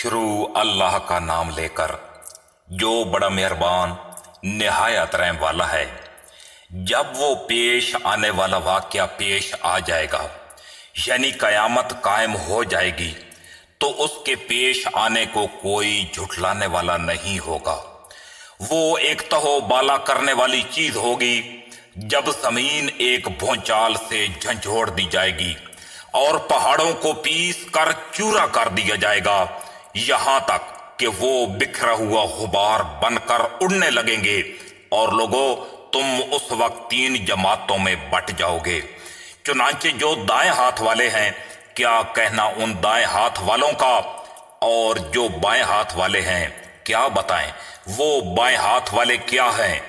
शुरू अल्लाह का नाम लेकर जो बड़ा मेहरबान निहायत रहम वाला है। जब वो पेश आने वाला वाक़या पेश आ जाएगा, यानी कयामत कायम हो जाएगी, तो उसके पेश आने को कोई झुठलाने वाला नहीं होगा। वो एक तहो बाला करने वाली चीज होगी जब जमीन एक भूचाल से झंझोड़ दी जाएगी और पहाड़ों को पीस कर चूरा कर दिया जाएगा, यहां तक कि वो बिखरा हुआ गुबार बनकर उड़ने लगेंगे और लोगों, तुम उस वक्त तीन जमातों में बट जाओगे। चुनांचे जो दाएं हाथ वाले हैं, क्या कहना उन दाएं हाथ वालों का, और जो बाएं हाथ वाले हैं क्या बताएं वो बाएं हाथ वाले क्या हैं।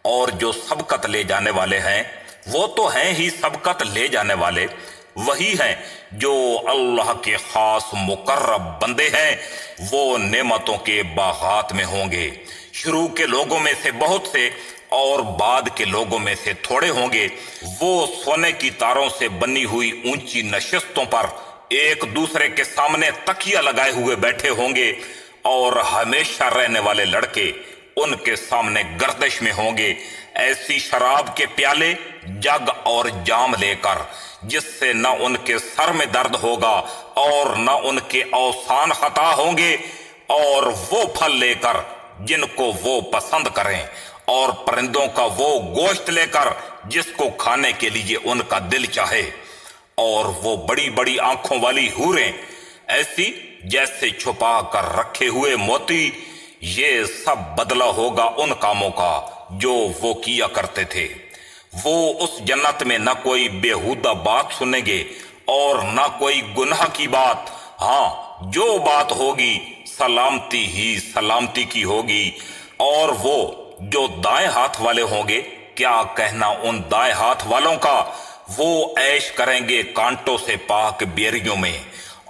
और जो सबकत ले जाने वाले हैं वो तो हैं ही सबकत ले जाने वाले, वही हैं जो अल्लाह के खास मुकर्रब बंदे हैं। वो नेमतों के बागात में होंगे। शुरू के लोगों में से बहुत से और बाद के लोगों में से थोड़े होंगे। वो सोने की तारों से बनी हुई ऊंची नशिस्तों पर एक दूसरे के सामने तकिया लगाए हुए बैठे होंगे और हमेशा रहने वाले लड़के उनके सामने गर्दिश में होंगे, ऐसी शराब के प्याले, जग और जाम लेकर जिससे न उनके सर में दर्द होगा और न उनके औसान खता होंगे, और वो फल लेकर जिनको वो पसंद करें, और परिंदों का वो गोश्त लेकर जिसको खाने के लिए उनका दिल चाहे, और वो बड़ी बड़ी आंखों वाली हूरें, ऐसी जैसे छुपा कर रखे हुए मोती। ये सब बदला होगा उन कामों का जो वो किया करते थे। वो उस जन्नत में न कोई बेहुदा बात सुनेंगे और न कोई गुनाह की बात। हाँ, जो बात होगी सलामती ही सलामती की होगी। और वो जो दाएं हाथ वाले होंगे, क्या कहना उन दाएं हाथ वालों का, वो ऐश करेंगे कांटों से पाक बेरियों में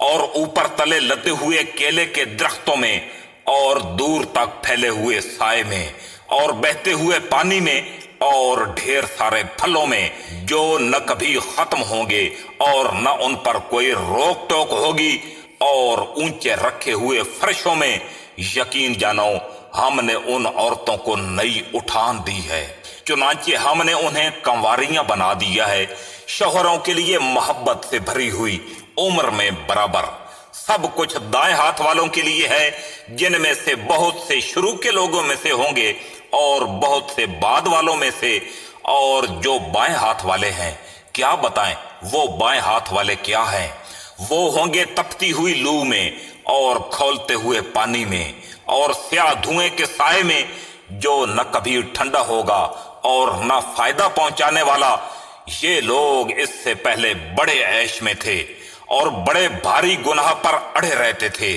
और ऊपर तले लदे हुए केले के दरख्तों में और दूर तक फैले हुए साए में और बहते हुए पानी में और ढेर सारे फलों में जो न कभी खत्म होंगे और न उन पर कोई रोक टोक होगी, और ऊंचे रखे हुए फर्शों में। यकीन जानो, हमने उन औरतों को नई उठान दी है, चुनांचे हमने उन्हें कंवारियां बना दिया है, शौहरों के लिए मोहब्बत से भरी हुई, उम्र में बराबर। सब कुछ दाएं हाथ वालों के लिए है, जिनमें से बहुत से शुरू के लोगों में से होंगे और बहुत से बाद वालों में से। और जो बाएं हाथ वाले हैं, क्या बताएं वो बाएं हाथ वाले क्या हैं। वो होंगे तपती हुई लू में और खौलते हुए पानी में और स्याह धुएं के साए में, जो न कभी ठंडा होगा और न फायदा पहुंचाने वाला। ये लोग इससे पहले बड़े ऐश में थे और बड़े भारी गुनाह पर अड़े रहते थे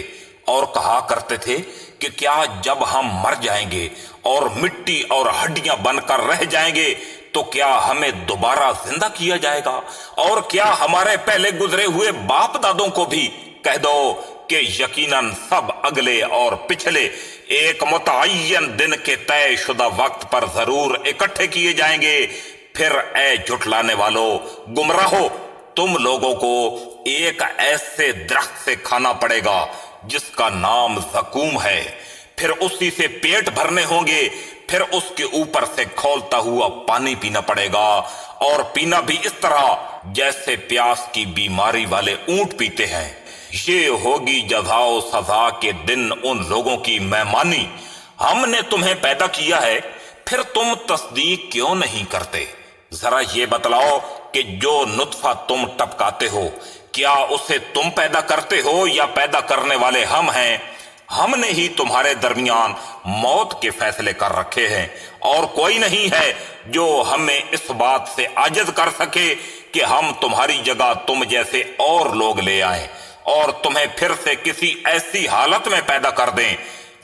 और कहा करते थे कि क्या जब हम मर जाएंगे और मिट्टी और हड्डियां बनकर रह जाएंगे तो क्या हमें दोबारा जिंदा किया जाएगा, और क्या हमारे पहले गुजरे हुए बाप दादों को भी कह दो कि यकीनन सब अगले और पिछले एक मुतअय्यन दिन के तय शुदा वक्त पर जरूर इकट्ठे किए जाएंगे। फिर ए झुठलाने वालों, गुमराहो, तुम लोगों को एक ऐसे दरख्त से खाना पड़ेगा जिसका नाम ज़कूम है, फिर उसी से पेट भरने होंगे, फिर उसके ऊपर से खौलता हुआ पानी पीना पड़ेगा, और पीना भी इस तरह जैसे प्यास की बीमारी वाले ऊंट पीते हैं। ये होगी जज़ाओ सजा के दिन उन लोगों की मेहमानी। हमने तुम्हें पैदा किया है, फिर तुम तस्दीक क्यों नहीं करते। जरा ये बतलाओ कि जो नुत्फा तुम टपकाते हो, क्या उसे तुम पैदा करते हो या पैदा करने वाले हम हैं। हमने ही तुम्हारे दरमियान मौत के फैसले कर रखे हैं, और कोई नहीं है जो हमें इस बात से आजिज कर सके कि हम तुम्हारी जगह तुम जैसे और लोग ले आएं और तुम्हें फिर से किसी ऐसी हालत में पैदा कर दें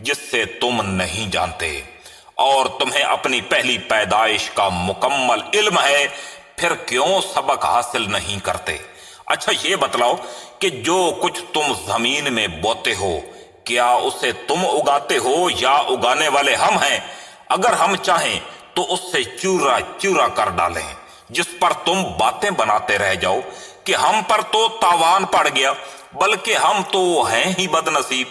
जिससे तुम नहीं जानते, और तुम्हें अपनी पहली पैदाइश का मुकम्मल इल्म है, फिर क्यों सबक हासिल नहीं करते। अच्छा ये बतलाओ कि जो कुछ तुम जमीन में बोते हो, क्या उसे तुम उगाते हो या उगाने वाले हम हैं। अगर हम चाहें तो उससे चूरा चूरा कर डालें, जिस पर तुम बातें बनाते रह जाओ कि हम पर तो तावान पड़ गया, बल्कि हम तो हैं ही बदनसीब।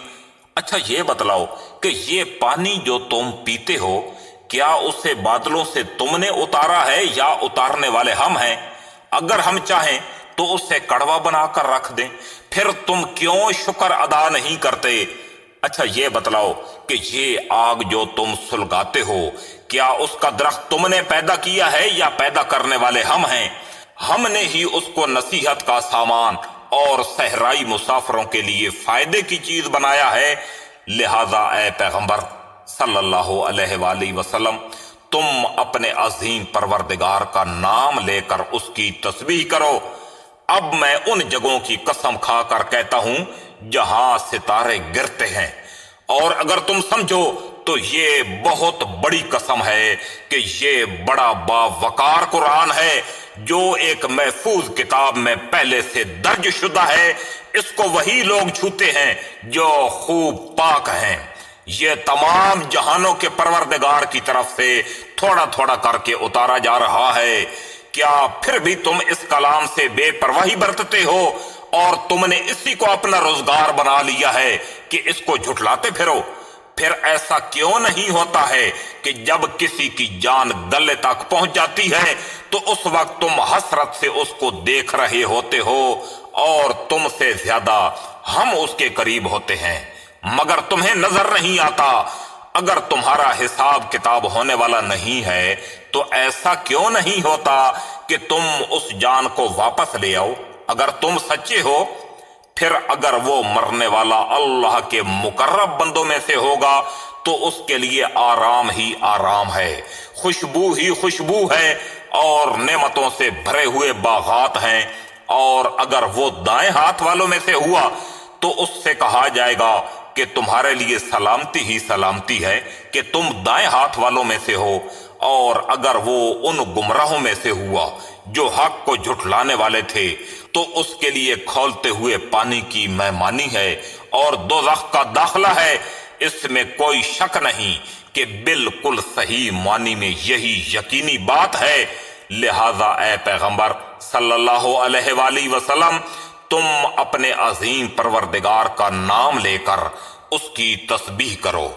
अच्छा ये बतलाओ कि ये पानी जो तुम पीते हो, क्या उसे बादलों से तुमने उतारा है या उतारने वाले हम हैं? अगर हम चाहें तो उसे कड़वा बनाकर रख दें, फिर तुम क्यों शुक्र अदा नहीं करते? अच्छा ये बतलाओ कि ये आग जो तुम सुलगाते हो, क्या उसका दरख्त तुमने पैदा किया है या पैदा करने वाले हम हैं? हमने ही उसको नसीहत का सामान और सहराई मुसाफिरों के लिए फायदे की चीज बनाया है। लिहाजा ए पैगंबर सल्लल्लाहु अलैहि वसल्लम, तुम अपने अजीम परवरदिगार का नाम लेकर उसकी तस्बीह करो। अब मैं उन जगहों की कसम खाकर कहता हूं जहां सितारे गिरते हैं, और अगर तुम समझो तो ये बहुत बड़ी कसम है कि ये बड़ा बावकार कुरान है जो एक महफूज किताब में पहले से दर्ज शुदा है। इसको वही लोग छूते हैं जो खूब पाक हैं। ये तमाम जहानों के परवरदिगार की तरफ से थोड़ा थोड़ा करके उतारा जा रहा है। क्या फिर भी तुम इस कलाम से बेपरवाही बरतते हो और तुमने इसी को अपना रोजगार बना लिया है कि इसको झुठलाते फिरो? फिर ऐसा क्यों नहीं होता है कि जब किसी की जान गले तक पहुंच जाती है तो उस वक्त तुम हसरत से उसको देख रहे होते हो और तुमसे ज्यादा हम उसके करीब होते हैं, मगर तुम्हें नजर नहीं आता। अगर तुम्हारा हिसाब किताब होने वाला नहीं है तो ऐसा क्यों नहीं होता कि तुम उस जान को वापस ले आओ? अगर तुम सच्चे हो, फिर अगर वो मरने वाला अल्लाह के मुकर्रब बंदों में से होगा तो उसके लिए आराम ही आराम है, खुशबू ही खुशबू है और नेमतों से भरे हुए बागात हैं। और अगर वो दाएं हाथ वालों में से हुआ तो उससे कहा जाएगा कि तुम्हारे लिए सलामती ही सलामती है कि तुम दाएं हाथ वालों में से हो। और अगर वो उन गुमराहों में से हुआ जो हक को झुठलाने वाले थे तो उसके लिए खौलते हुए पानी की मेहमानी है और दोज़ख का दाखला है। इसमें कोई शक नहीं कि बिल्कुल सही मानी में यही यकीनी बात है। लिहाजा ए पैगंबर सल्लल्लाहु अलैहि वसल्लम, तुम अपने अजीम परवरदिगार का नाम लेकर उसकी तस्बीह करो।